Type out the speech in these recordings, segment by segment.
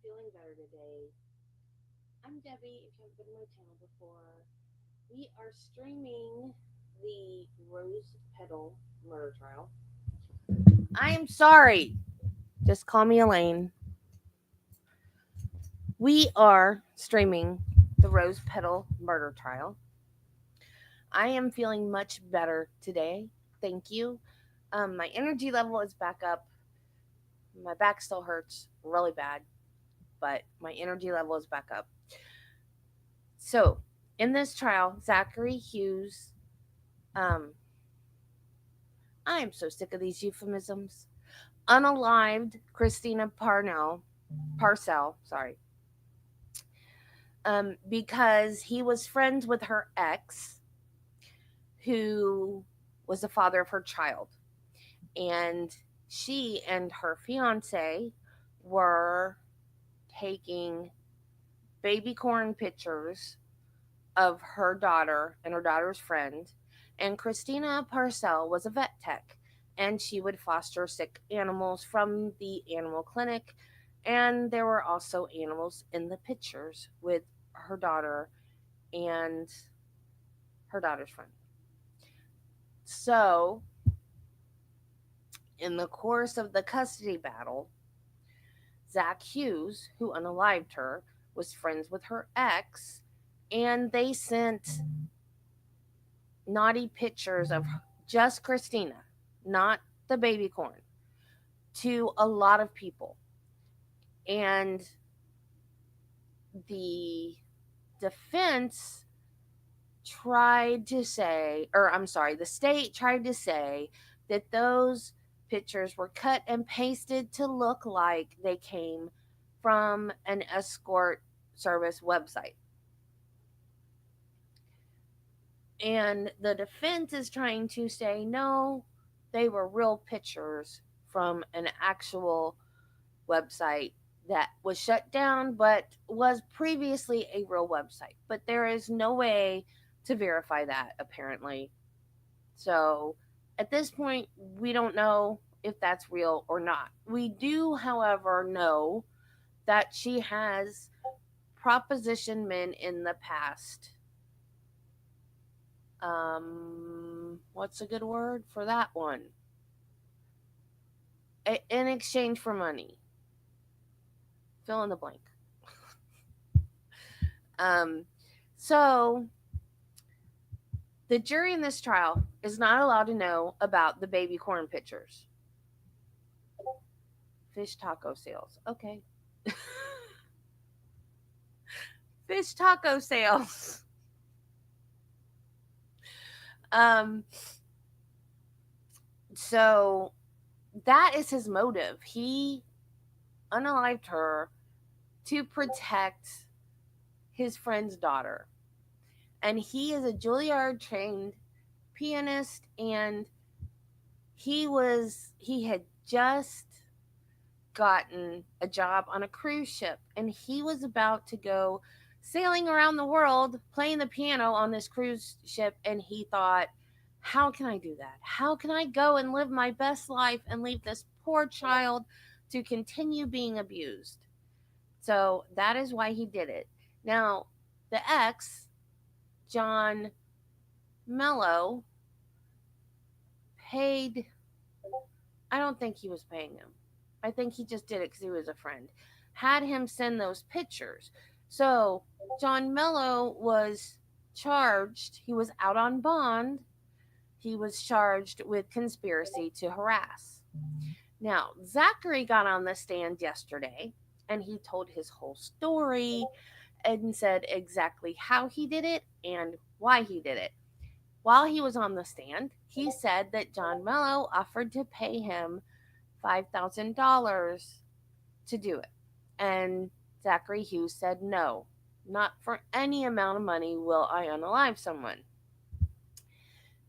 feeling better today. I'm Debbie. If you haven't been to my channel before, we are streaming the Rose Petal murder trial. I'm sorry. Just call me Elaine. We are streaming the Rose Petal murder trial. I am feeling much better today. Thank you. My energy level is back up. My back still hurts really bad, but my energy level is back up. So, in this trial, Zachary Hughes, um, I am so sick of these euphemisms. Unalived Christina Parcel, sorry, because he was friends with her ex, who was the father of her child, and she and her fiance were taking baby corn pictures of her daughter and her daughter's friend. And Christina Parcel was a vet tech, and she would foster sick animals from the animal clinic. And there were also animals in the pictures with her daughter and her daughter's friend. So, in the course of the custody battle, Zach Hughes, who unalived her, was friends with her ex, and they sent naughty pictures of just Christina, not the baby corn, to a lot of people. And the defense tried to say, or I'm sorry, the state tried to say that those pictures were cut and pasted to look like they came from an escort service website. And the defense is trying to say, no, they were real pictures from an actual website that was shut down but was previously a real website. But there is no way to verify that, apparently. So at this point, we don't know if that's real or not. We do, however, know that she has propositioned men in the past. What's a good word for that one? In exchange for money. Fill in the blank. um, so the jury in this trial is not allowed to know about the baby corn pictures. Fish taco sales. Okay. Fish taco sales. Um, so that is his motive. He unalived her to protect his friend's daughter. And he is a Juilliard trained pianist, and he had just gotten a job on a cruise ship, and he was about to go sailing around the world playing the piano on this cruise ship. And he thought, how can I do that? How can I go and live my best life and leave this poor child to continue being abused? So that is why he did it. Now, the ex, John Mello, paid, I don't think he was paying him. I think he just did it because he was a friend. Had him send those pictures. So John Mello was charged. He was out on bond. He was charged with conspiracy to harass. Now, Zachary got on the stand yesterday, and he told his whole story and said exactly how he did it and why he did it. While he was on the stand, he said that John Mello offered to pay him $5,000 to do it. And Zachary Hughes said, no, not for any amount of money will I unalive someone.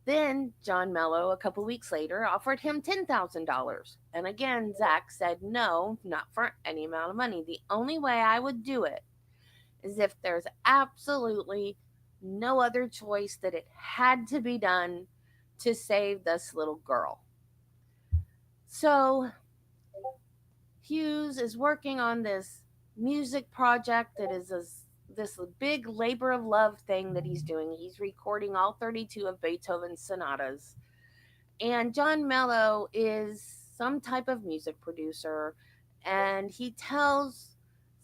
Then John Mello, a couple weeks later, offered him $10,000. And again, Zach said, no, not for any amount of money. The only way I would do it is if there's absolutely no other choice, that it had to be done to save this little girl. So Hughes is working on this music project that is this big labor of love thing that he's doing. He's recording all 32 of Beethoven's sonatas. And John Mello is some type of music producer, and he tells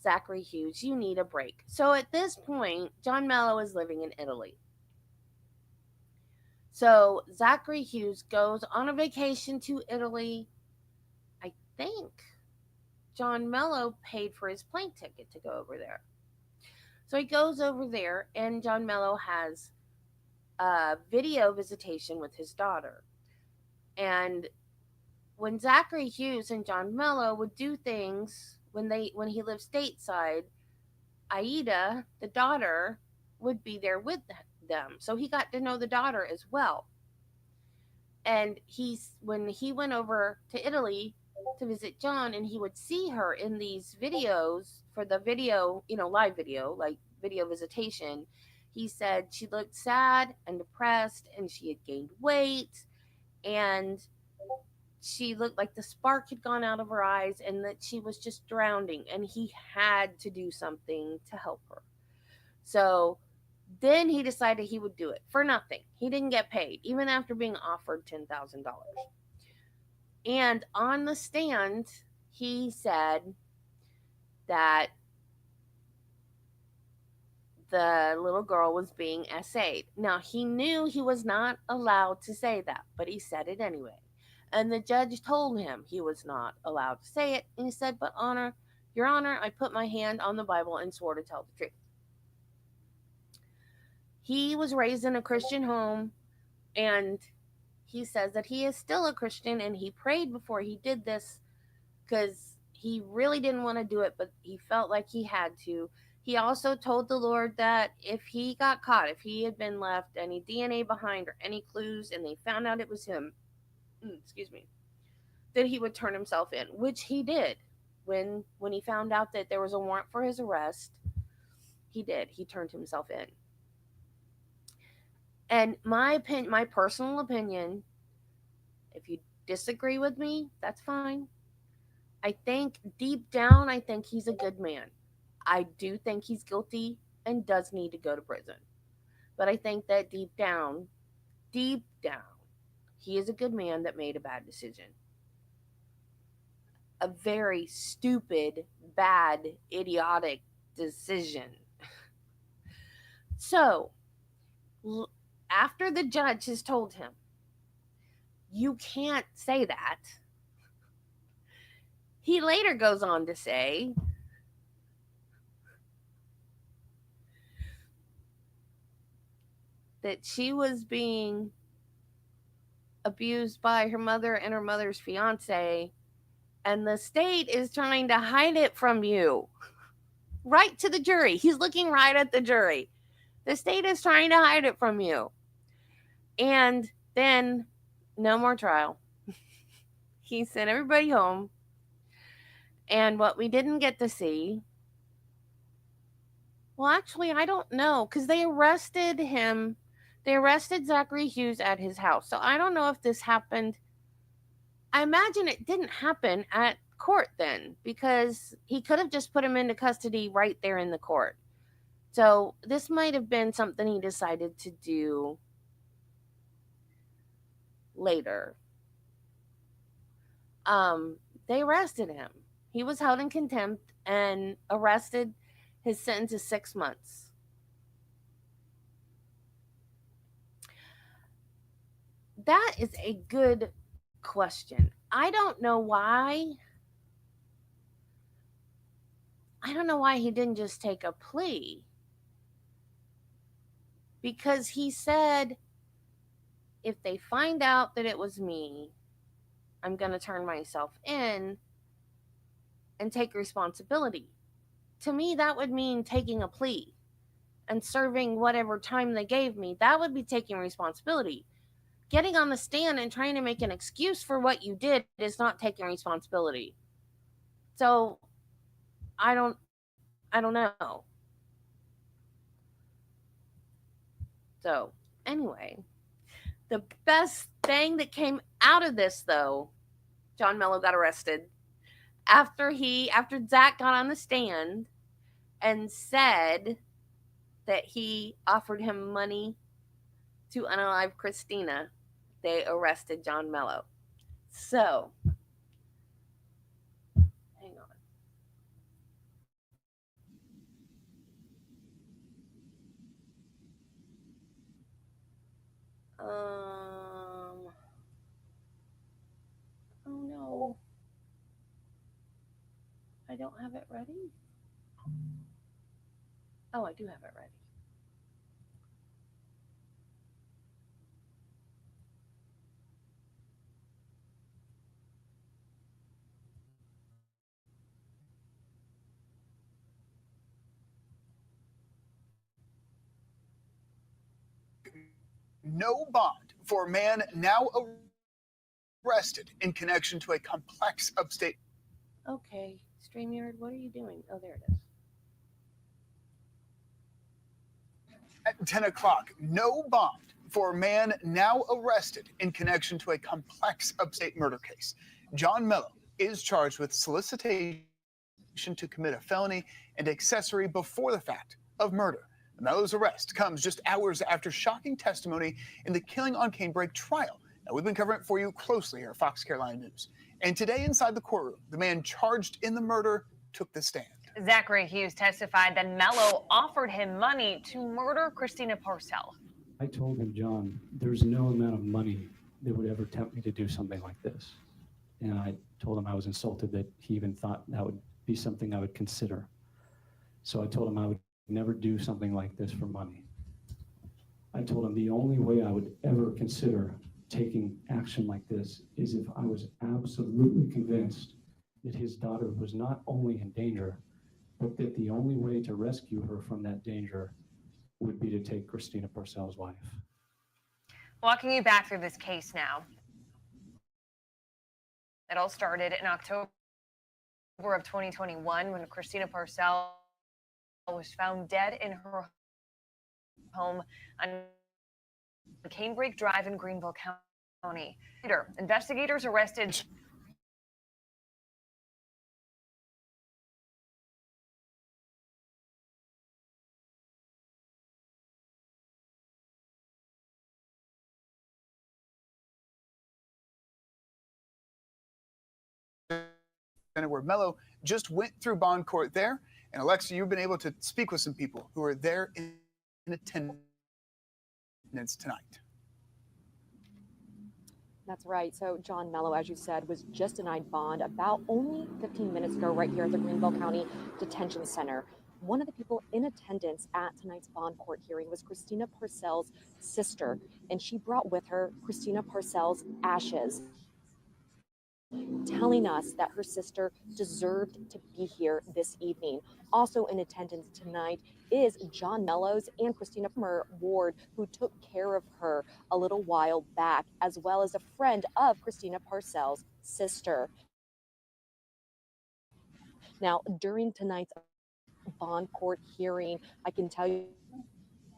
Zachary Hughes, "You need a break." So at this point, John Mello is living in Italy. So Zachary Hughes goes on a vacation to Italy. I think John Mello paid for his plane ticket to go over there. So he goes over there, and John Mello has a video visitation with his daughter. And when Zachary Hughes and John Mello would do things when he lived stateside, Aida, the daughter, would be there with them. So he got to know the daughter as well. And he's when he went over to Italy to visit John, and he would see her in these videos for the video, live video, like video visitation. He said she looked sad and depressed, and she had gained weight, and she looked like the spark had gone out of her eyes, and that she was just drowning, and he had to do something to help her. So then he decided he would do it for nothing. He didn't get paid, even after being offered $10,000. And on the stand, he said that the little girl was being SA'd. Now, he knew he was not allowed to say that, but he said it anyway. And the judge told him he was not allowed to say it. And he said, "But, Your Honor, I put my hand on the Bible and swore to tell the truth." He was raised in a Christian home, and he says that he is still a Christian, and he prayed before he did this because he really didn't want to do it, but he felt like he had to. He also told the Lord that if he got caught, if he had been left any DNA behind or any clues and they found out it was him, excuse me, that he would turn himself in, which he did. When he found out that there was a warrant for his arrest, he did. He turned himself in. And my personal opinion, if you disagree with me, that's fine. I think deep down, I think he's a good man. I do think he's guilty and does need to go to prison. But I think that deep down, he is a good man that made a bad decision. A very stupid, bad, idiotic decision. So, after the judge has told him, "You can't say that," he later goes on to say, that she was being abused by her mother and her mother's fiance, and the state is trying to hide it from you. Right to the jury. He's looking right at the jury. The state is trying to hide it from you. And then, no more trial. He sent everybody home. And what we didn't get to see, well, actually, I don't know, because they arrested him. They arrested Zachary Hughes at his house. So I don't know if this happened. I imagine it didn't happen at court then, because he could have just put him into custody right there in the court. So this might have been something he decided to do later. They arrested him. He was held in contempt and arrested. His sentence is 6 months. That is a good question. I don't know why. I don't know why he didn't just take a plea. Because he said, if they find out that it was me, I'm going to turn myself in and take responsibility. To me, that would mean taking a plea and serving whatever time they gave me. That would be taking responsibility. Getting on the stand and trying to make an excuse for what you did is not taking responsibility. So I don't know. So anyway, the best thing that came out of this, though, John Mello got arrested, after Zach got on the stand and said that he offered him money to unalive Christina, they arrested John Mello. So, hang on. Oh no, I don't have it ready. Oh, I do have it ready. No bond for a man now arrested in connection to a complex upstate. Okay, StreamYard, what are you doing? Oh, there it is. At 10 o'clock, no bond for a man now arrested in connection to a complex upstate murder case. John Mello is charged with solicitation to commit a felony and accessory before the fact of murder. Mello's arrest comes just hours after shocking testimony in the Killing on Canebrake trial. Now, we've been covering it for you closely here at Fox Carolina News. And today, inside the courtroom, the man charged in the murder took the stand. Zachary Hughes testified that Mello offered him money to murder Christina Parcel. I told him, John, there's no amount of money that would ever tempt me to do something like this. And I told him I was insulted that he even thought that would be something I would consider. So I told him I would never do something like this for money. I told him the only way I would ever consider taking action like this is if I was absolutely convinced that his daughter was not only in danger, but that the only way to rescue her from that danger would be to take Christina Parcel's life. Walking you back through this case now. It all started in October of 2021 when Christina Parcel was found dead in her home on Canebrake Drive in Greenville County. Later, investigators arrested Where Mello just went through bond court there. And Alexa, you've been able to speak with some people who are there in attendance tonight. That's right. So John Mello, as you said, was just denied bond about only 15 minutes ago right here at the Greenville County Detention Center. One of the people in attendance at tonight's bond court hearing was Christina Parcel's sister, and she brought with her Christina Parcel's ashes, telling us that her sister deserved to be here this evening. Also in attendance tonight is John Mello's and Christina Ward, who took care of her a little while back, as well as a friend of Christina Parcel's sister. Now, during tonight's bond court hearing, I can tell you,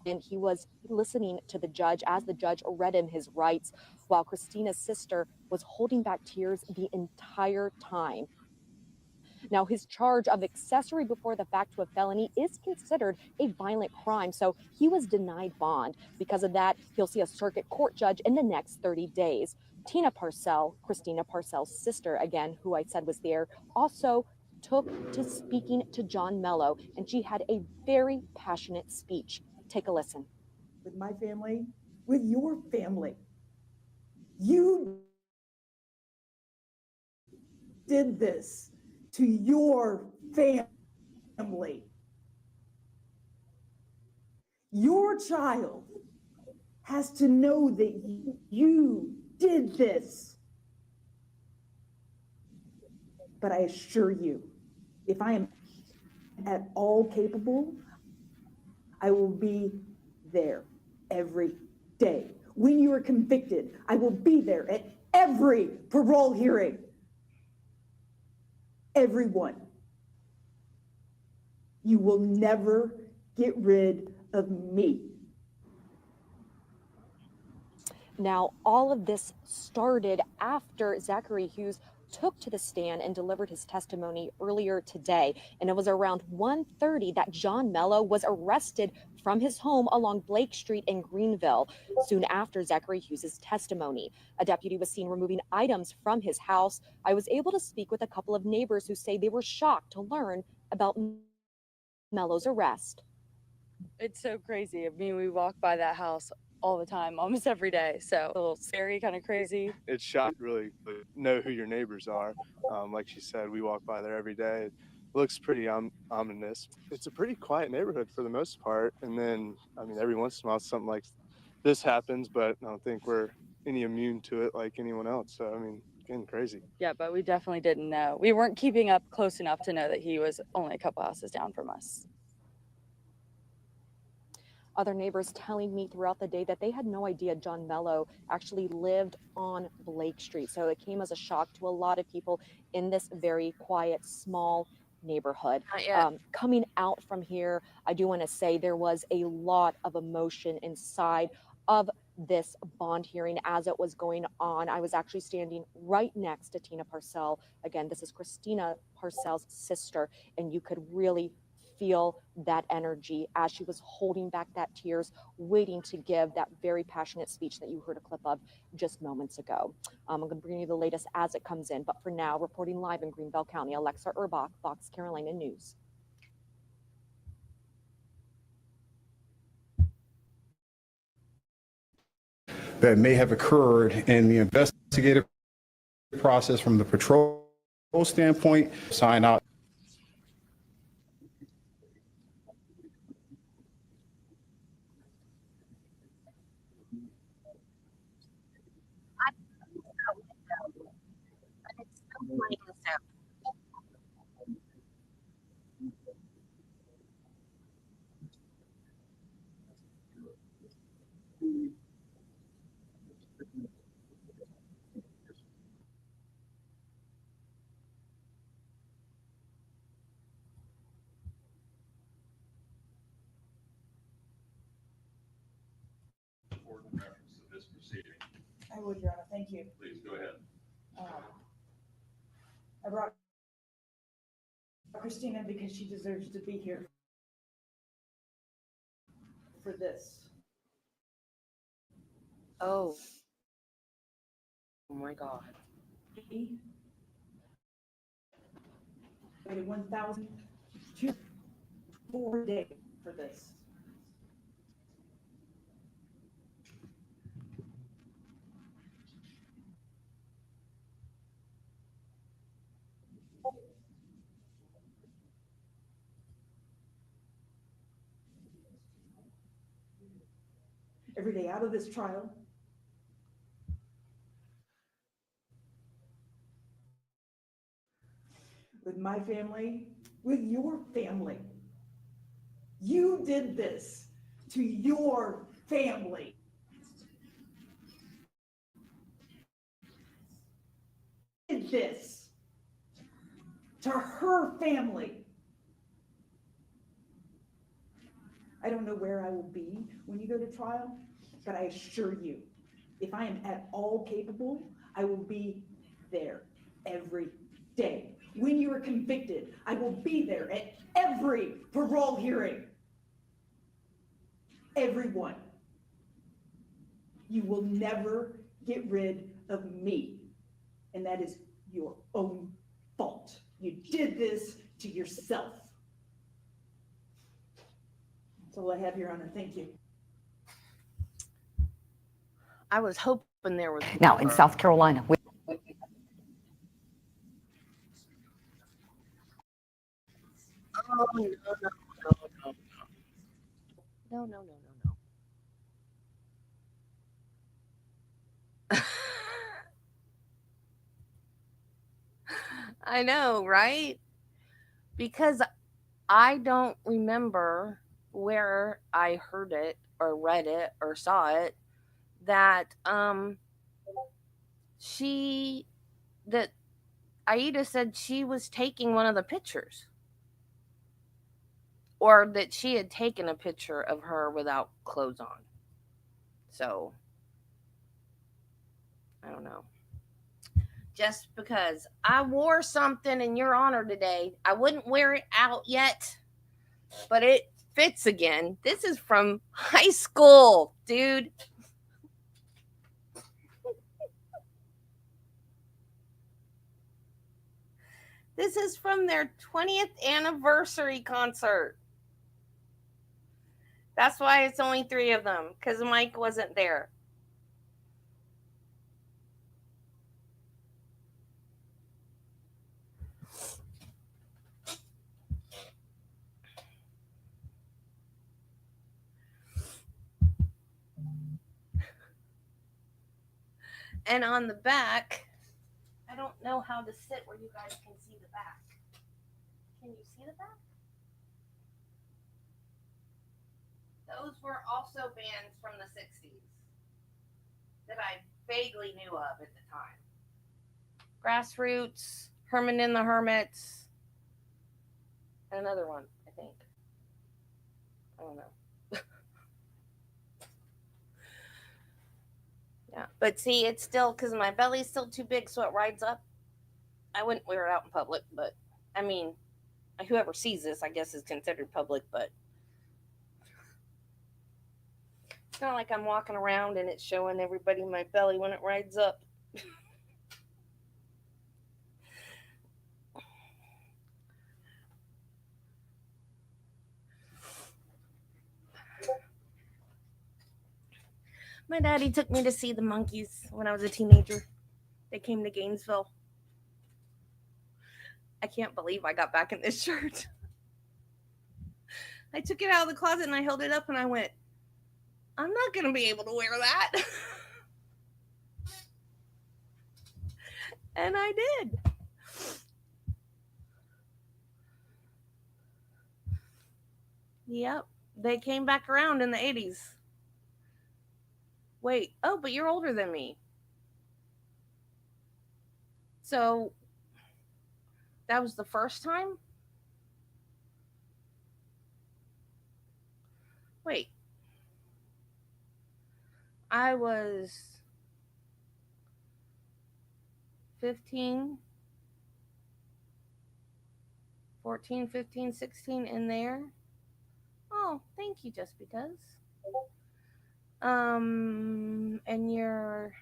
and he was listening to the judge as the judge read him his rights, while Christina's sister was holding back tears the entire time. Now, his charge of accessory before the fact to a felony is considered a violent crime, so he was denied bond. Because of that, he'll see a circuit court judge in the next 30 days. Tina Parcel, Christina Parcel's sister, again, who I said was there, also took to speaking to John Mello, and she had a very passionate speech. Take a listen. With my family, with your family, you did this to your family. Your child has to know that you did this. But I assure you, if I am at all capable, I will be there every day. When you are convicted, I will be there at every parole hearing. Everyone. You will never get rid of me. Now, all of this started after Zachary Hughes took to the stand and delivered his testimony earlier today. And it was around 1:30 that John Mello was arrested from his home along Blake Street in Greenville, soon after Zachary Hughes' testimony. A deputy was seen removing items from his house. I was able to speak with a couple of neighbors who say they were shocked to learn about Mello's arrest. It's so crazy. I mean, we walk by that house all the time, almost every day. So a little scary, kind of crazy. It's shocking, really, to know who your neighbors are. Like she said, we walk by there every day. It looks pretty ominous. It's a pretty quiet neighborhood for the most part. And then, I mean, every once in a while something like this happens, but I don't think we're any immune to it like anyone else. So, I mean, getting crazy. Yeah, but we definitely didn't know. We weren't keeping up close enough to know that he was only a couple houses down from us. Other neighbors telling me throughout the day that they had no idea John Mello actually lived on Blake Street. So it came as a shock to a lot of people in this very quiet, small neighborhood. Coming out from here, I do want to say there was a lot of emotion inside of this bond hearing as it was going on. I was actually standing right next to Tina Parcel. Again, this is Christina Parcel's sister, and you could really feel that energy as she was holding back that tears, waiting to give that very passionate speech that you heard a clip of just moments ago. I'm going to bring you the latest as it comes in, but for now, reporting live in Greenville County, Alexa Urbach, Fox Carolina News. That may have occurred in the investigative process from the patrol standpoint, sign out. I would, Your Honor. Thank you. Please go ahead. I brought Christina because she deserves to be here for this. Oh. Oh my God. I waited 1,004 days for this. Every day out of this trial, with my family, with your family. You did this to your family. You did this to her family. I don't know where I will be when you go to trial, but I assure you, if I am at all capable, I will be there every day. When you are convicted, I will be there at every parole hearing. Everyone. You will never get rid of me. And that is your own fault. You did this to yourself. That's all I have, Your Honor. Thank you. I was hoping there was now in South Carolina. Oh, no. I know, right? Because I don't remember where I heard it or read it or saw it that that Aida said she was taking one of the pictures. Or that she had taken a picture of her without clothes on. So, I don't know. just because I wore something in your honor today. I wouldn't wear it out yet, but it fits again. This is from high school, dude. This is from their 20th anniversary concert. That's why it's only 3 of them, because Mike wasn't there. And on the back, I don't know how to sit where you guys can see the back. Can you see the back? Those were also bands from the 60s that I vaguely knew of at the time. Grassroots, Herman and the Hermits, and another one, I think. I don't know. Yeah, but see, it's still, because my belly's still too big, so it rides up. I wouldn't wear it out in public, but I mean, whoever sees this, I guess, is considered public, but it's not like I'm walking around and it's showing everybody my belly when it rides up. My daddy took me to see the Monkees when I was a teenager. They came to Gainesville. I can't believe I got back in this shirt. I took it out of the closet and I held it up and I went, I'm not going to be able to wear that. And I did. Yep. They came back around in the 80s. Wait, oh, but you're older than me. So that was the first time? Wait. I was 15, 14, 15, 16 in there. Oh, thank you, just because. And you're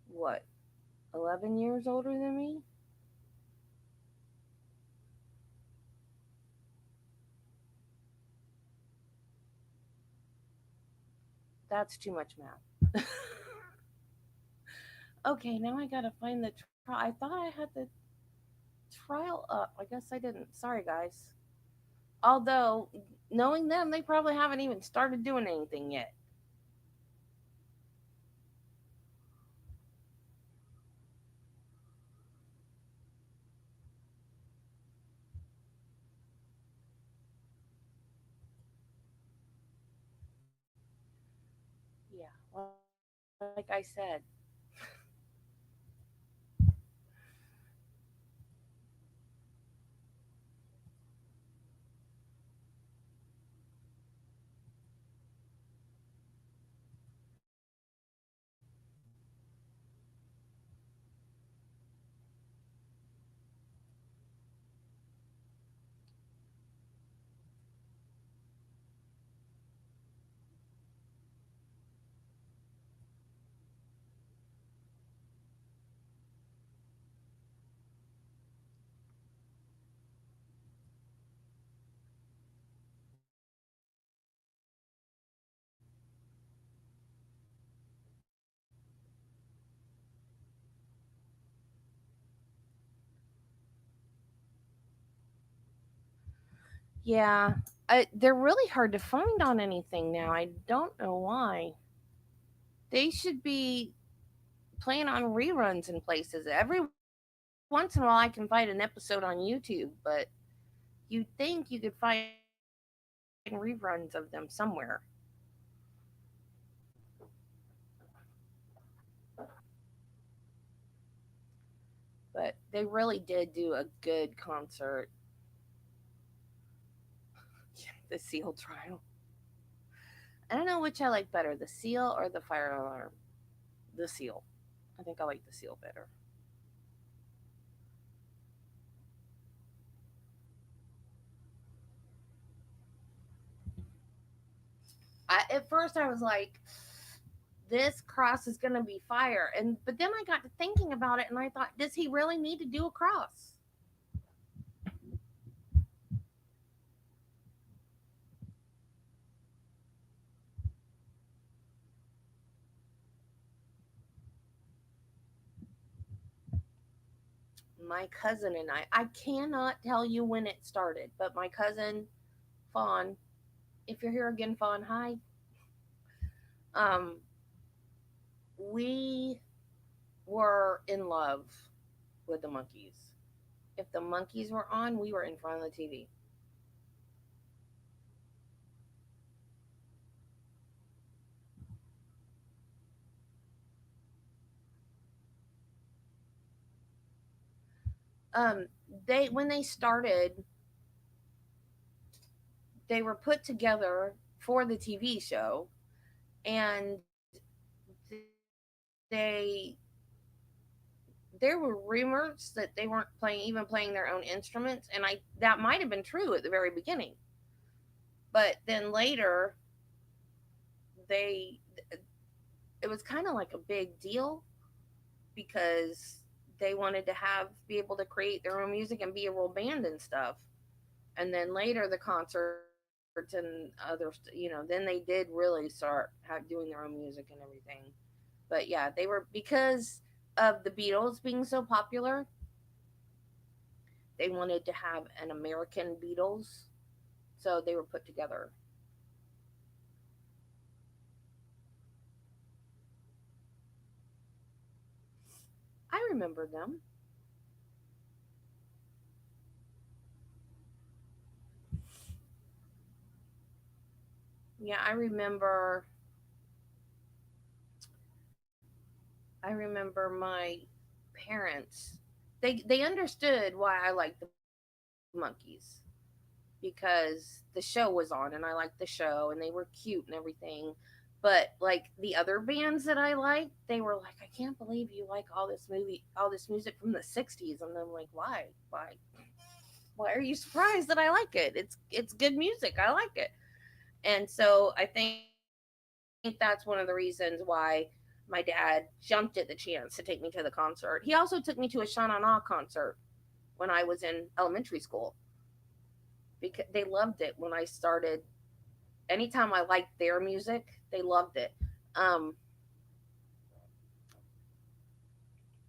what? 11 years older than me? That's too much math. Okay, now I gotta find the trial. I thought I had the trial up. I guess I didn't. Sorry, guys. Although, knowing them, they probably haven't even started doing anything yet. Yeah, well, like I said, yeah, they're really hard to find on anything now. I don't know why. They should be playing on reruns in places. Every once in a while, I can find an episode on YouTube, but you'd think you could find reruns of them somewhere. But they really did do a good concert. The Seal trial. I don't know which I like better, the Seal or the Fire Alarm. The Seal. I think I like the seal better. At first I was like, this cross is going to be fire. And but then I got to thinking about it and I thought, does he really need to do a cross? My cousin and I cannot tell you when it started, but my cousin Fawn, if you're here again, Fawn, hi. Um, we were in love with the monkeys. If the monkeys were on, we were in front of the TV. Um, they when they started, they were put together for the TV show, and they there were rumors that they weren't playing their own instruments, and I that might have been true at the very beginning, but then later they it was kind of like a big deal because they wanted to have be able to create their own music and be a real band and stuff. And then later the concerts and then they did really start doing their own music and everything. But yeah, they were because of the Beatles being so popular, they wanted to have an American Beatles, so they were put together. I remember them. Yeah, I remember my parents. They understood why I liked the monkeys because the show was on and I liked the show and they were cute and everything. But like the other bands that I liked, they were like, I can't believe you like all this music from the '60s. And I'm like, why are you surprised that I like it? It's good music. I like it. And so I think that's one of the reasons why my dad jumped at the chance to take me to the concert. He also took me to a Sha Na Na concert when I was in elementary school because they loved it when I started. Anytime I liked their music, they loved it. Um,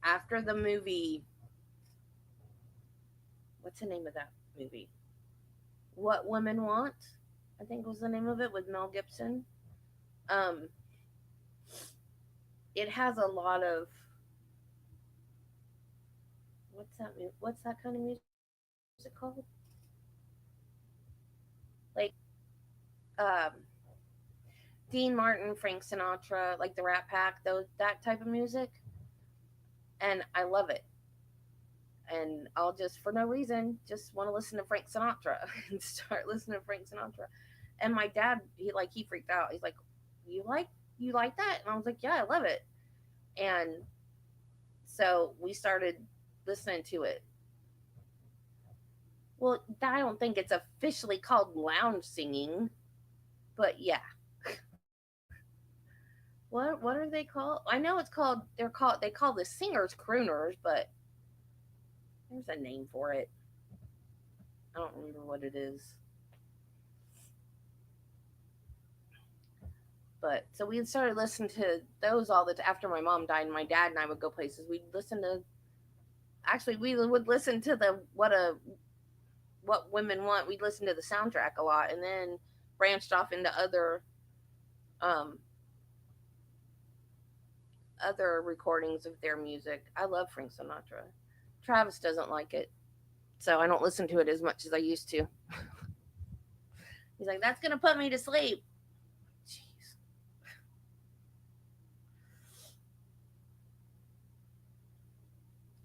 After the movie, what's the name of that movie? What Women Want, I think was the name of it with Mel Gibson. Um, it has a lot of what's that kind of music called? Like Dean Martin, Frank Sinatra, like the Rat Pack, those that type of music, and I love it. And I'll just for no reason just want to listen to Frank Sinatra and start listening to Frank Sinatra. And my dad, he freaked out. He's like, "You like that?" And I was like, "Yeah, I love it." And so we started listening to it. Well, I don't think it's officially called lounge singing, but yeah. What are they called? I know it's called they call the singers crooners, but there's a name for it. I don't remember what it is. But so we started listening to those all the after my mom died and my dad and I would go places. We'd listen to actually we would listen to the what women want. We'd listen to the soundtrack a lot and then branched off into um other recordings of their music. I love Frank Sinatra. Travis doesn't like it, so I don't listen to it as much as I used to. He's like, "That's gonna put me to sleep." Jeez.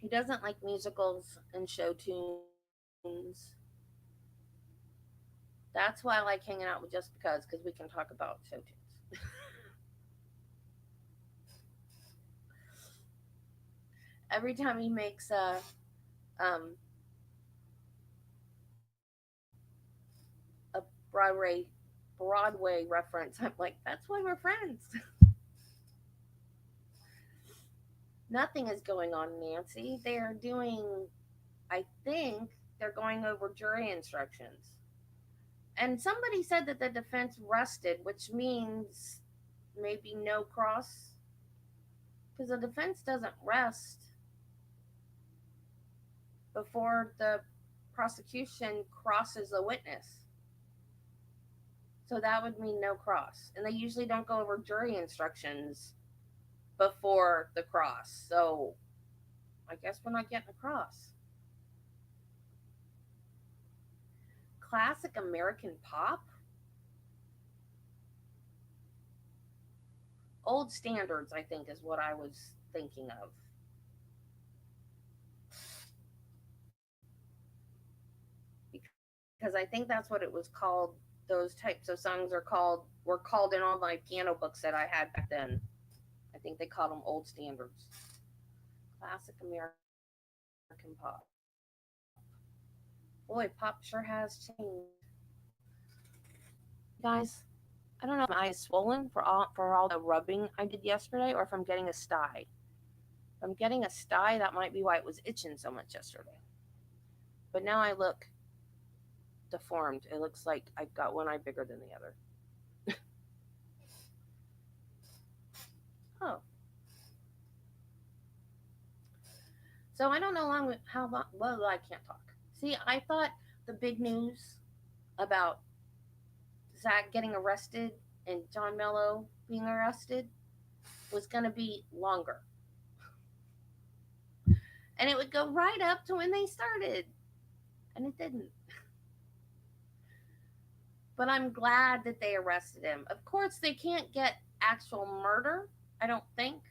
He doesn't like musicals and show tunes. That's why I like hanging out with Just because we can talk about show tunes. every time he makes um a Broadway reference, I'm like, that's why we're friends. Nothing is going on, Nancy. They're doing, I think, they're going over jury instructions. And somebody said that the defense rested, which means maybe no cross, because the defense doesn't rest before the prosecution crosses a witness. So that would mean no cross. And they usually don't go over jury instructions before the cross. So I guess we're not getting a cross. Classic American pop? Old standards, I think, is what I was thinking of. Because I think that's what it was called. Those types of songs were called in all my piano books that I had back then. I think they called them old standards. Classic American pop. Boy, pop sure has changed. Guys, I don't know if my eye is swollen for all the rubbing I did yesterday, or if I'm getting a sty. If I'm getting a sty, that might be why it was itching so much yesterday. But now I look deformed. It looks like I've got one eye bigger than the other. Oh. So I don't know how long. Well, I can't talk. See, I thought the big news about Zach getting arrested and John Mello being arrested was going to be longer. And it would go right up to when they started. And it didn't. But I'm glad that they arrested him. Of course, they can't get actual murder, I don't think.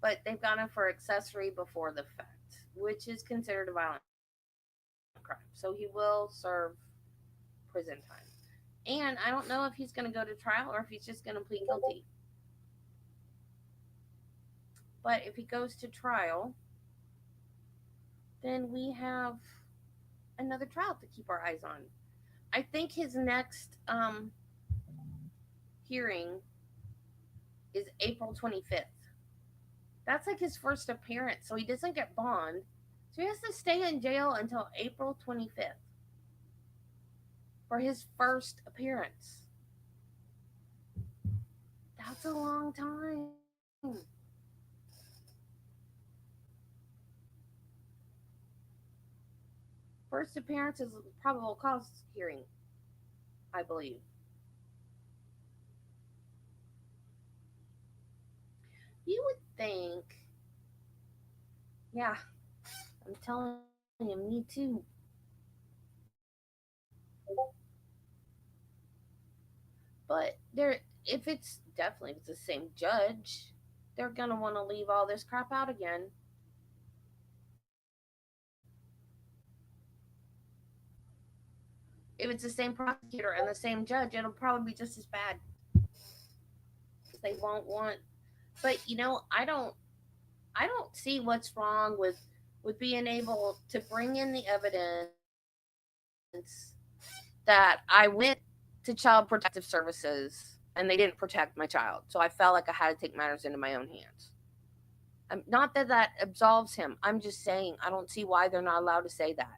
But they've got him for accessory before the fact, which is considered a violent crime. So he will serve prison time. And I don't know if he's going to go to trial or if he's just going to plead guilty. But if he goes to trial, then we have another trial to keep our eyes on. I think his next hearing is April 25th. That's like his first appearance, so he doesn't get bond. So he has to stay in jail until April 25th for his first appearance. That's a long time. First appearance is a probable cause hearing, I believe. You would think, yeah, I'm telling you, me too. But if it's definitely if it's the same judge, they're gonna want to leave all this crap out again. If it's the same prosecutor and the same judge, it'll probably be just as bad. They won't want. But I don't see what's wrong with being able to bring in the evidence that I went to Child Protective Services and they didn't protect my child. So I felt like I had to take matters into my own hands. Not that that absolves him. I'm just saying I don't see why they're not allowed to say that.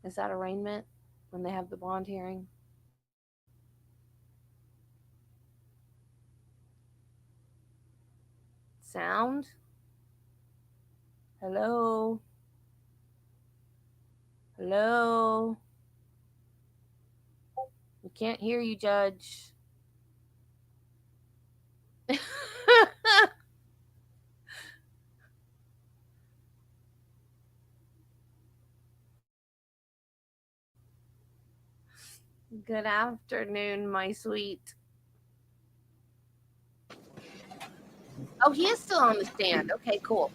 Is that arraignment when they have the bond hearing? Sound? Hello? Hello? We can't hear you, Judge. Good afternoon, my sweet. Oh, he is still on the stand. Okay, cool.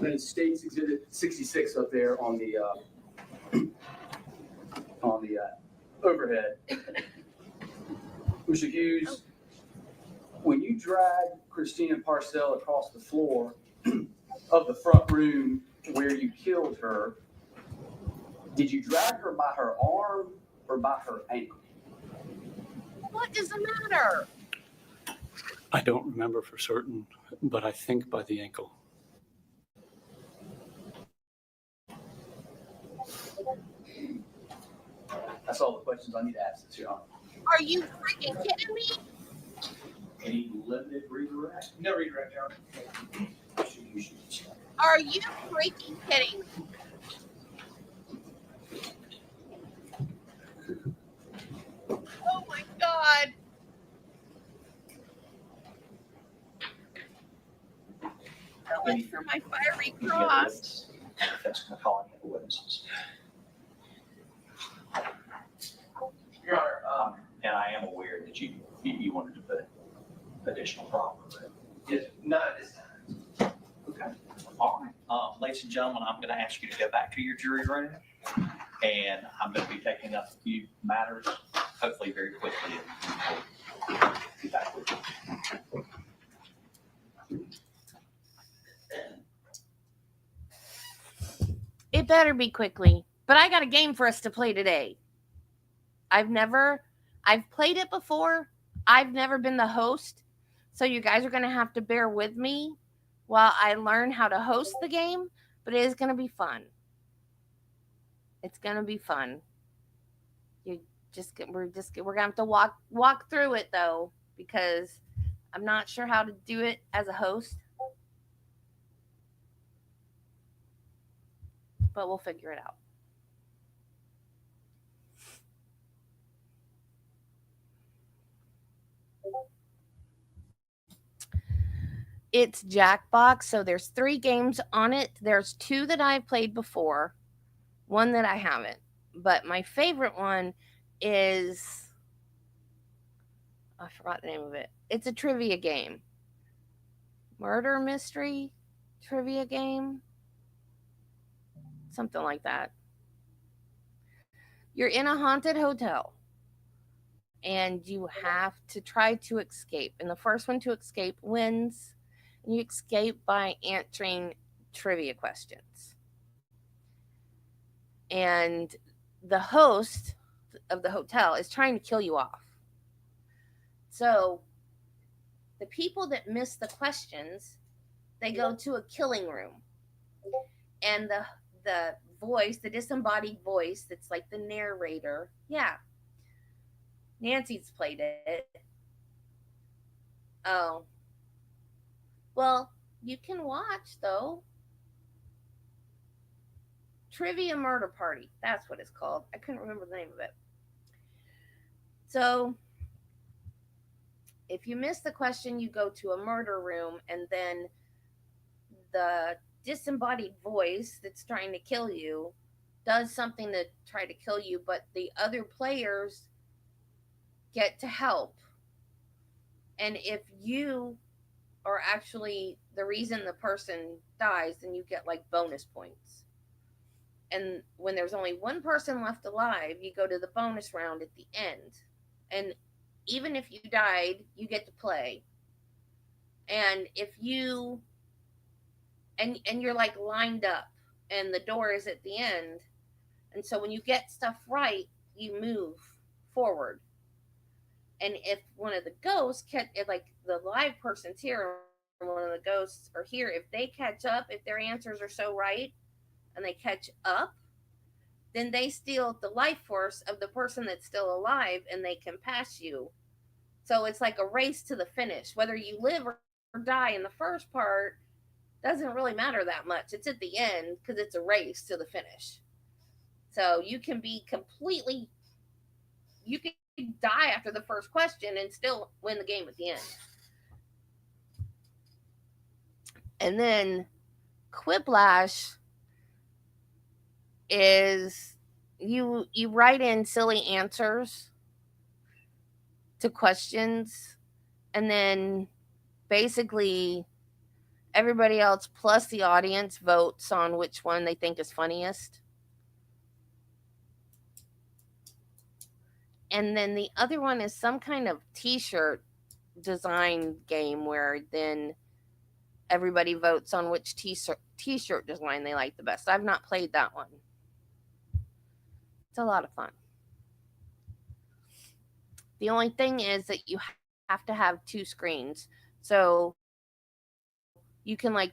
then it states Exhibit 66 up there on the overhead. Mr. Hughes, when you drag Christina Parcel across the floor of the front room where you killed her, did you drag her by her arm or by her ankle? What does it matter? I don't remember for certain, but I think by the ankle. That's all the questions I need to ask this, Your Honor. Are you freaking kidding me? Any limited redirect? No redirect, Your Honor. Are you freaking kidding me? Oh my God. I went for my fiery cross. That's going to call any other witnesses. Your Honor, And I am aware that you wanted to put additional property. yes, not at this time. Okay. All right. Ladies and gentlemen, I'm going to ask you to go back to your jury room, and I'm going to be taking up a few matters, hopefully very quickly. And we'll be back with you. It better be quickly. But I got a game for us to play today. I've played it before. I've never been the host. So you guys are going to have to bear with me while I learn how to host the game. But it is going to be fun. It's going to be fun. We're going to have to walk through it though, because I'm not sure how to do it as a host. But we'll figure it out. It's Jackbox, so there's 3 games on it. There's 2 that I've played before, 1 that I haven't. But my favorite one is, I forgot the name of it. It's a trivia game. Murder mystery trivia game. Something like that. You're in a haunted hotel and you have to try to escape. And the first one to escape wins. And you escape by answering trivia questions. And the host of the hotel is trying to kill you off. So the people that miss the questions, they go to a killing room. And the voice, the disembodied voice that's like the narrator. Yeah. Nancy's played it. Oh. Well, you can watch though. Trivia Murder Party. That's what it's called. I couldn't remember the name of it. So, if you miss the question, you go to a murder room, and then the disembodied voice that's trying to kill you does something to try to kill you, but the other players get to help. And if you are actually the reason the person dies, then you get like bonus points. And when there's only one person left alive, you go to the bonus round at the end. And even if you died, you get to play. And if you and you're like lined up and the door is at the end. And so when you get stuff right, you move forward. And if one of the ghosts, like the live person's here, and one of the ghosts are here, if they catch up, if their answers are so right and they catch up, then they steal the life force of the person that's still alive and they can pass you. So it's like a race to the finish. Whether you live or die in the first part doesn't really matter that much. It's at the end because it's a race to the finish. So you can die after the first question and still win the game at the end. And then Quiplash is you write in silly answers to questions, and then basically everybody else plus the audience votes on which one they think is funniest. And then the other one is some kind of t-shirt design game where then everybody votes on which t-shirt design they like the best. I've not played that one. It's a lot of fun. The only thing is that you have to have two screens. So you can like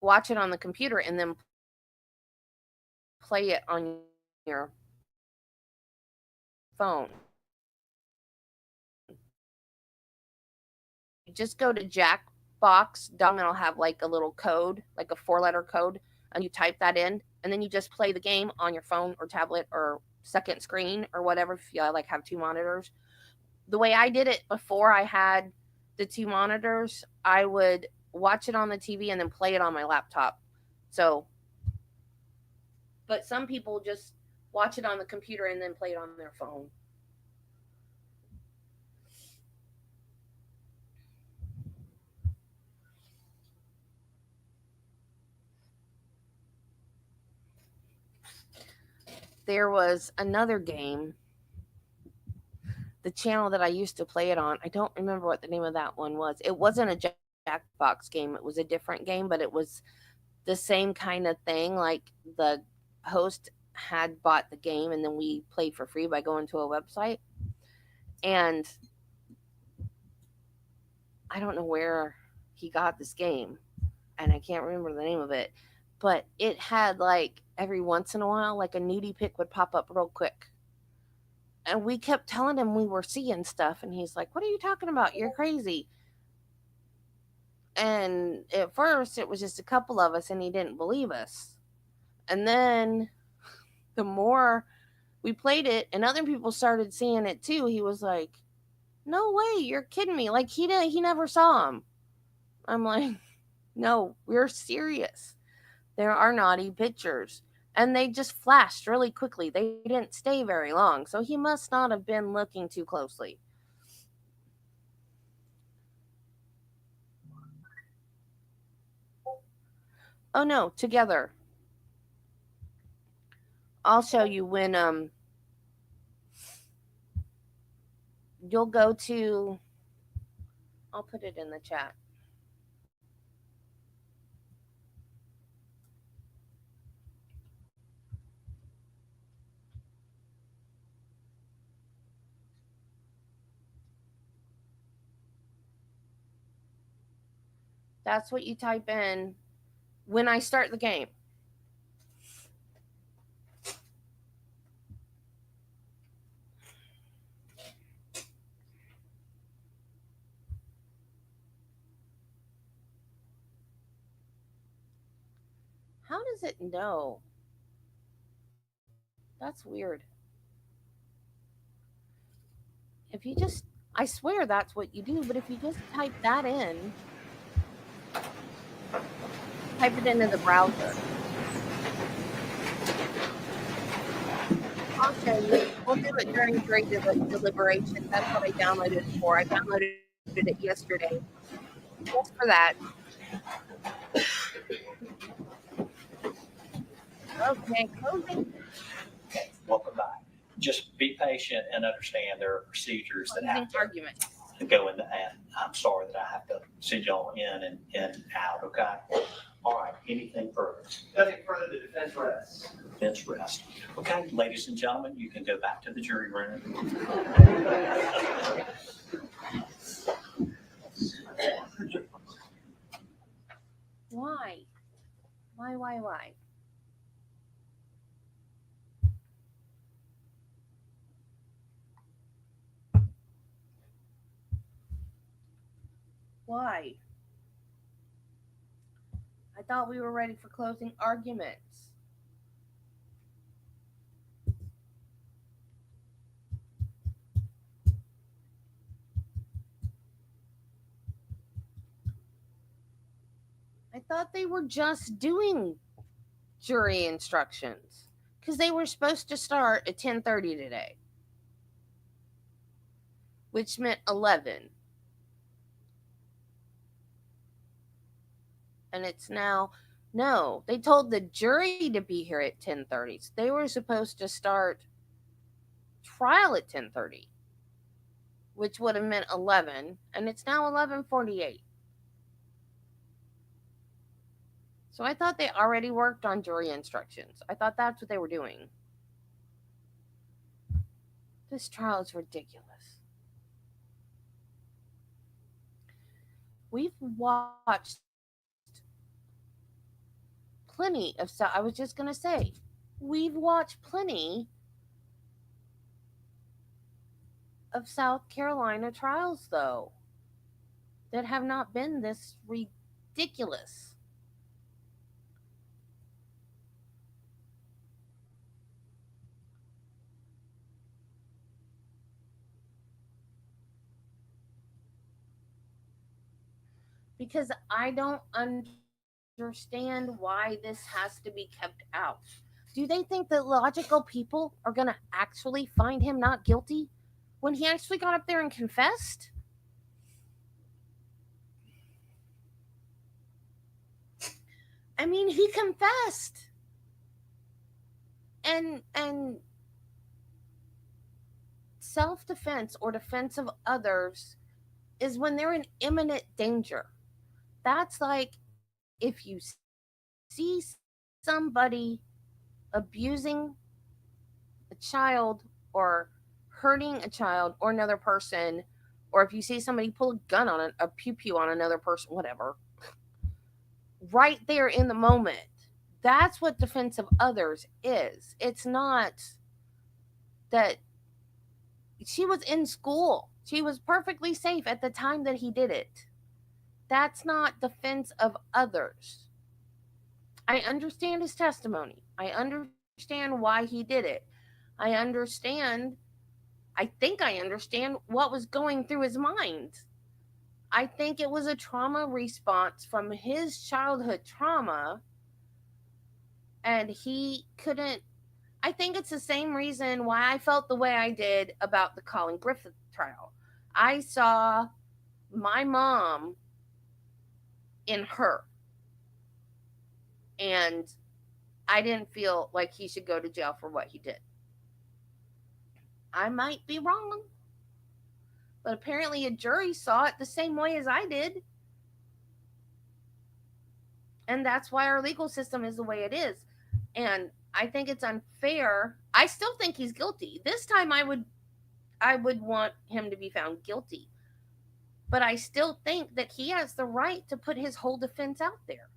watch it on the computer and then play it on your phone. You just go to jackbox.com and it'll have like a little code, like a 4-letter code, and you type that in, and then you just play the game on your phone or tablet or second screen or whatever if you like have two monitors. The way I did it before I had the two monitors, I would watch it on the TV and then play it on my laptop. So, but some people just watch it on the computer and then play it on their phone. There was another game, the channel that I used to play it on. I don't remember what the name of that one was. It wasn't a Jackbox game. It was a different game, but it was the same kind of thing. Like the host had bought the game and then we played for free by going to a website. And I don't know where he got this game and I can't remember the name of it, but it had like every once in a while, like a nudie pic would pop up real quick. And we kept telling him we were seeing stuff. And he's like, what are you talking about? You're crazy. And at first it was just a couple of us and he didn't believe us. And then the more we played it and other people started seeing it too, he was like, no way, you're kidding me. Like he never saw him. I'm like, no, we're serious. There are naughty pictures. And they just flashed really quickly. They didn't stay very long. So he must not have been looking too closely. Oh no, together. I'll show you when you'll go to, I'll put it in the chat. That's what you type in when I start the game. How does it know? That's weird. If you just, I swear that's what you do, but if you just type that in, type it into the browser. I'll show you. We'll do it during jury deliberation. That's what I downloaded it for. I downloaded it yesterday. Just for that. Okay, closing. Okay, welcome back. Just be patient and understand there are procedures that have to argument. Go in, and I'm sorry that I have to send y'all in and out, okay? All right, anything further? Nothing further, the defense rests. Defense rest. Okay, ladies and gentlemen, you can go back to the jury room. Why? Why? Why? I thought we were ready for closing arguments. I thought they were just doing jury instructions because they were supposed to start at 10:30 today, which meant 11. And it's now, no, they told the jury to be here at 10:30. So they were supposed to start trial at 10:30, which would have meant 11, and it's now 11:48. So I thought they already worked on jury instructions. I thought that's what they were doing. This trial is ridiculous. We've watched plenty of stuff. I was just going to say, we've watched plenty of South Carolina trials, though, that have not been this ridiculous. Because I don't understand why this has to be kept out. Do they think that logical people are going to actually find him not guilty when he actually got up there and confessed? I mean, he confessed. And self-defense or defense of others is when they're in imminent danger. That's like if you see somebody abusing a child or hurting a child or another person, or if you see somebody pull a gun on a pew pew on another person, whatever, right there in the moment. That's what defense of others is. It's not that she was in school. She was perfectly safe at the time that he did it. That's not defense of others. I understand his testimony. I understand why he did it. I understand, I think I understand what was going through his mind. I think it was a trauma response from his childhood trauma, and he couldn't. I think it's the same reason why I felt the way I did about the Colin Griffith trial. I saw my mom in her, and I didn't feel like he should go to jail for what he did. I might be wrong, but apparently a jury saw it the same way as I did. And that's why our legal system is the way it is. And I think it's unfair. I still think he's guilty. This time I would want him to be found guilty. But I still think that he has the right to put his whole defense out there.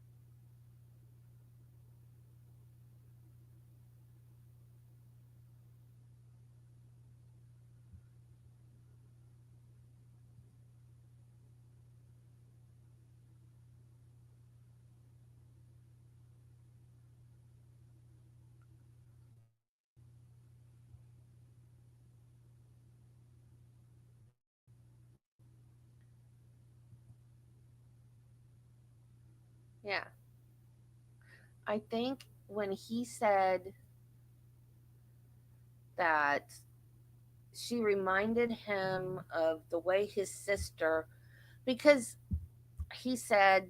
Yeah. I think when he said that she reminded him of the way his sister, because he said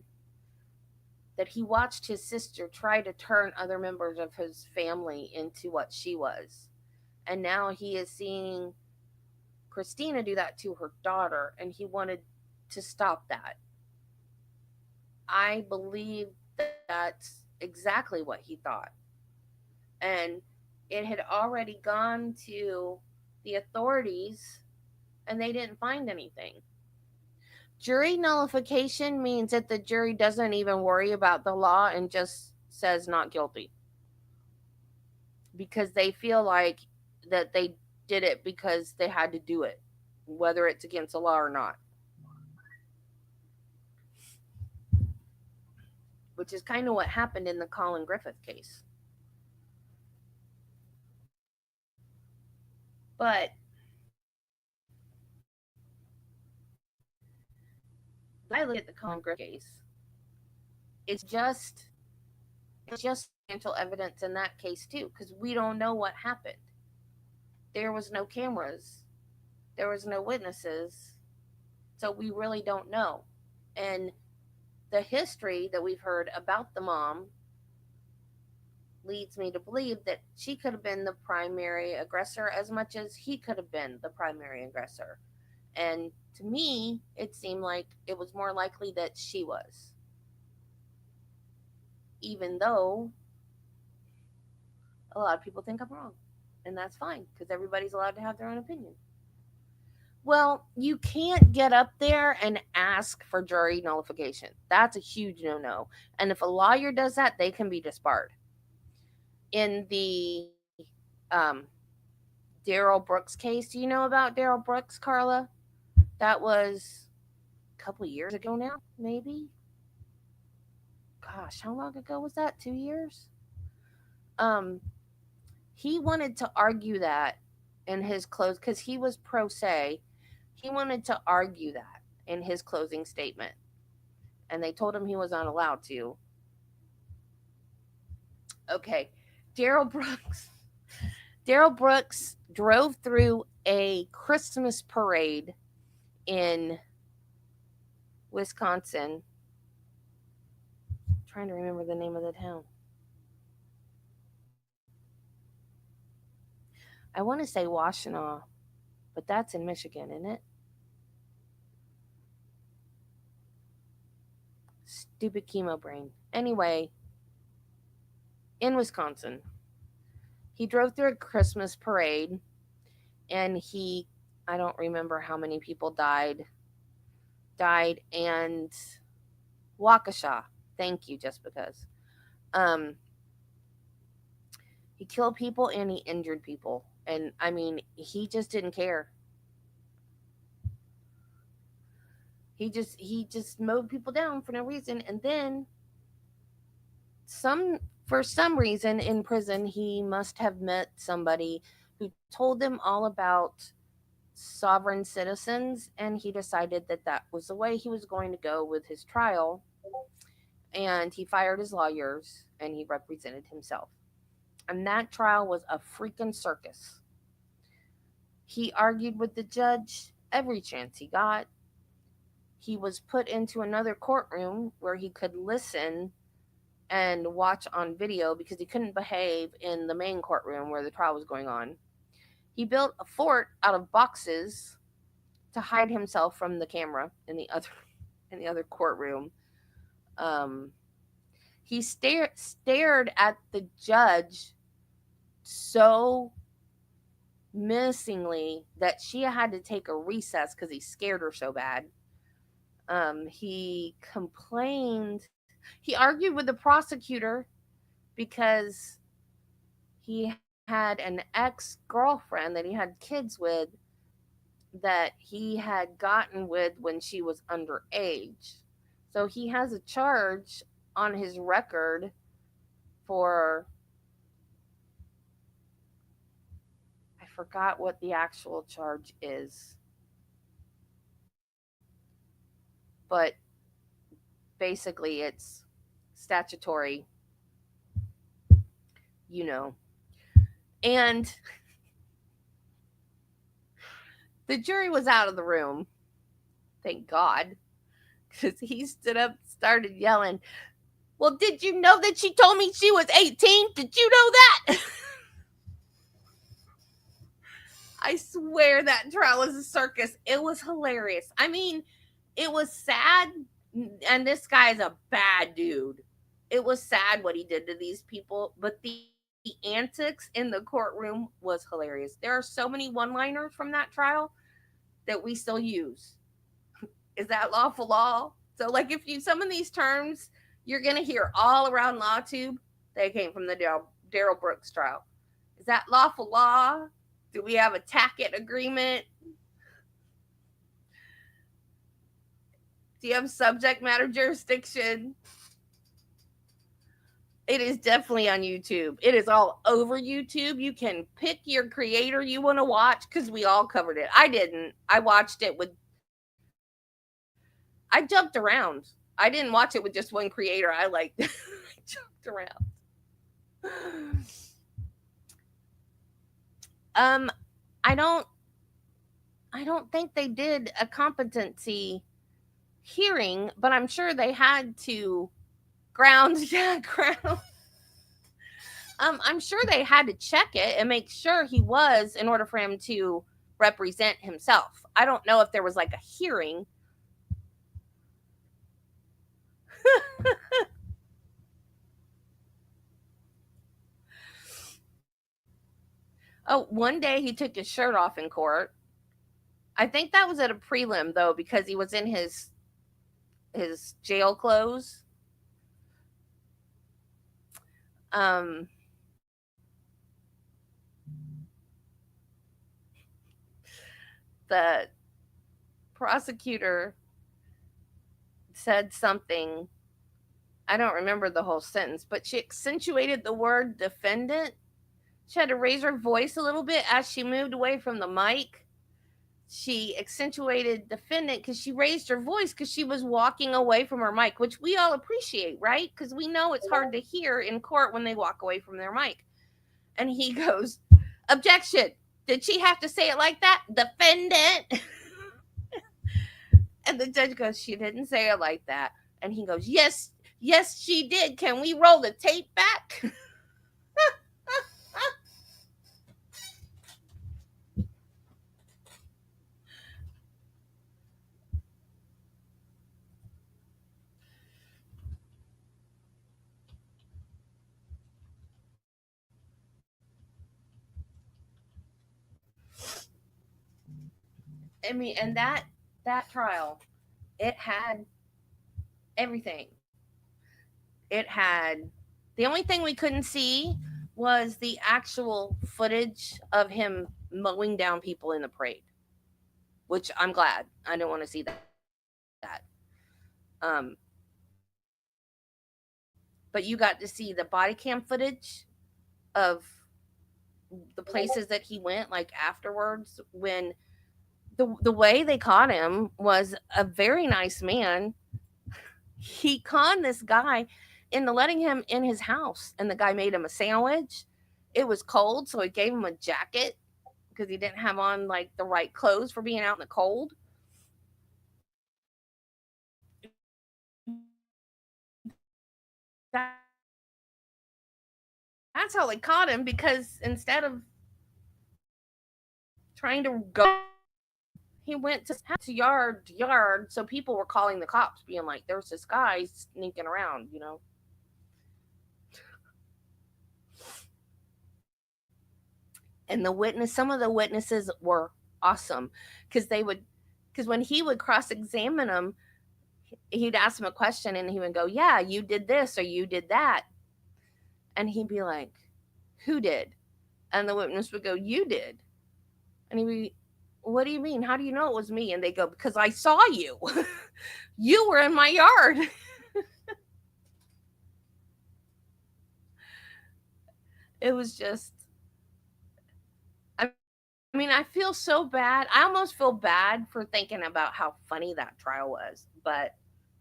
that he watched his sister try to turn other members of his family into what she was. And now he is seeing Christina do that to her daughter, and he wanted to stop that. I believe that's exactly what he thought. And it had already gone to the authorities, and they didn't find anything. Jury nullification means that the jury doesn't even worry about the law and just says not guilty because they feel like that they did it because they had to do it, whether it's against the law or not. Which is kind of what happened in the Colin Griffith case. But when I look at the Colin Griffith case, it's just circumstantial evidence in that case too, because we don't know what happened. There was no cameras, there was no witnesses, so we really don't know. And the history that we've heard about the mom leads me to believe that she could have been the primary aggressor as much as he could have been the primary aggressor. And to me, it seemed like it was more likely that she was, even though a lot of people think I'm wrong. And that's fine because everybody's allowed to have their own opinion. Well, you can't get up there and ask for jury nullification. That's a huge no no. And if a lawyer does that, they can be disbarred. In the Daryl Brooks case, do you know about Daryl Brooks, Carla? That was a couple of years ago now, maybe. Gosh, how long ago was that? 2 years? Um, he wanted to argue that in his close because he was pro se. He wanted to argue that in his closing statement, and they told him he was not allowed to. Okay, Daryl Brooks. Daryl Brooks drove through a Christmas parade in Wisconsin. I'm trying to remember the name of the town. I want to say Washtenaw, but that's in Michigan, isn't it? Stupid chemo brain. Anyway, in Wisconsin, he drove through a Christmas parade and I don't remember how many people died, and Waukesha. Thank you, just because. He killed people and he injured people. And I mean, he just didn't care. He just mowed people down for no reason. And then for some reason in prison, he must have met somebody who told him all about sovereign citizens, and he decided that that was the way he was going to go with his trial. And he fired his lawyers and he represented himself. And that trial was a freaking circus. He argued with the judge every chance he got. He was put into another courtroom where he could listen and watch on video because he couldn't behave in the main courtroom where the trial was going on. He built a fort out of boxes to hide himself from the camera in the other courtroom. He stared at the judge so menacingly that she had to take a recess because he scared her so bad. He complained. He argued with the prosecutor because he had an ex-girlfriend that he had kids with that he had gotten with when she was underage. So he has a charge on his record for, I forgot what the actual charge is, but basically it's statutory, And the jury was out of the room, thank God, because he stood up, started yelling, "Well, did you know that she told me she was 18? Did you know that?" I swear that trial was a circus. It was hilarious. I mean, it was sad, and this guy is a bad dude. It was sad what he did to these people, but the antics in the courtroom was hilarious. There are so many one-liners from that trial that we still use. Is that lawful law? So, like, if you some of these terms you're gonna hear all around LawTube, they came from the Daryl Brooks trial. Is that lawful law? Do we have a tacit agreement? Do you have subject matter jurisdiction? It is definitely on YouTube. It is all over YouTube. You can pick your creator you want to watch because we all covered it. I didn't. I watched it I jumped around. I didn't watch it with just one creator. I jumped around. I don't think they did a competency hearing, but I'm sure they had to ground, yeah, ground. I'm sure they had to check it and make sure he was in order for him to represent himself. I don't know if there was like a hearing. Oh, one day he took his shirt off in court. I think that was at a prelim though, because he was in his jail clothes. Um, the prosecutor said something. I don't remember the whole sentence, but she accentuated the word defendant. She had to raise her voice a little bit as she moved away from the mic. She accentuated defendant because she raised her voice because she was walking away from her mic, which we all appreciate, right? Because we know it's hard to hear in court when they walk away from their mic. And he goes, objection. Did she have to say it like that? Defendant. And the judge goes, she didn't say it like that. And he goes, yes, yes, she did. Can we roll the tape back? I mean, and that trial, it had everything. It had the only thing we couldn't see was the actual footage of him mowing down people in the parade, which I'm glad. I didn't want to see that. Um, but you got to see the body cam footage of the places that he went, like afterwards, when the way they caught him was a very nice man. He conned this guy into letting him in his house, and the guy made him a sandwich. It was cold, so he gave him a jacket because he didn't have on like the right clothes for being out in the cold. That's how they caught him, because instead of trying to go, he went to yard to yard, so people were calling the cops, being like, "There's this guy sneaking around," you know. And some of the witnesses were awesome, because when he would cross examine them, he'd ask him a question and he would go, "Yeah, you did this or you did that," and he'd be like, "Who did?" And the witness would go, "You did." And he'd be, "What do you mean? How do you know it was me?" And they go, "Because I saw you. You were in my yard." It was just, I mean, I feel so bad. I almost feel bad for thinking about how funny that trial was, but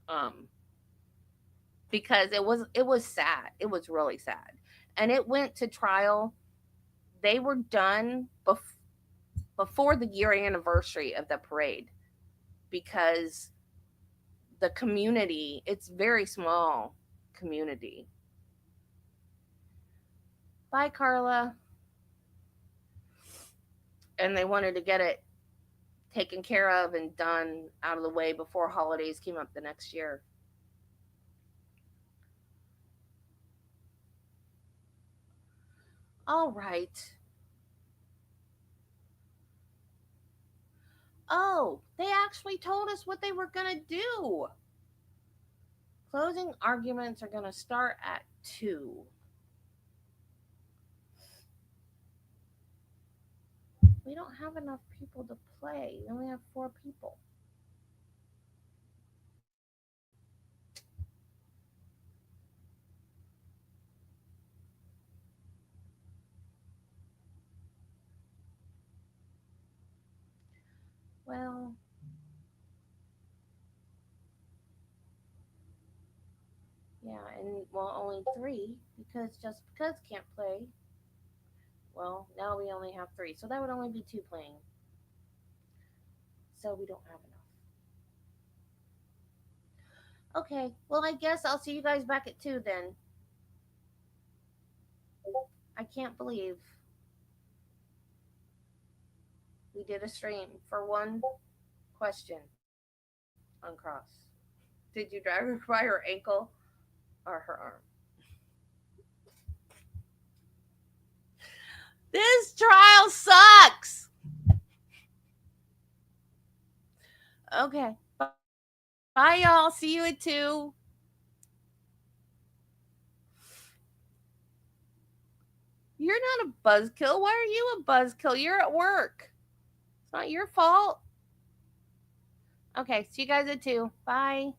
um because it was sad. It was really sad. And it went to trial. They were done before the year anniversary of the parade, because the community, it's very small community. Bye, Carla. And they wanted to get it taken care of and done out of the way before holidays came up the next year. All right. Oh, they actually told us what they were going to do. Closing arguments are going to start at 2. We don't have enough people to play. We only have 4 people. Well, yeah, and well, only 3, because just because can't play. Well, now we only have 3, so that would only be 2 playing. So we don't have enough. Okay, well, I guess I'll see you guys back at 2 then. I can't believe we did a stream for one question on Cross. Did you drive her by her ankle or her arm? This trial sucks. Okay. Bye, y'all. See you at 2. You're not a buzzkill. Why are you a buzzkill? You're at work. It's not your fault. Okay, see you guys at 2. Bye.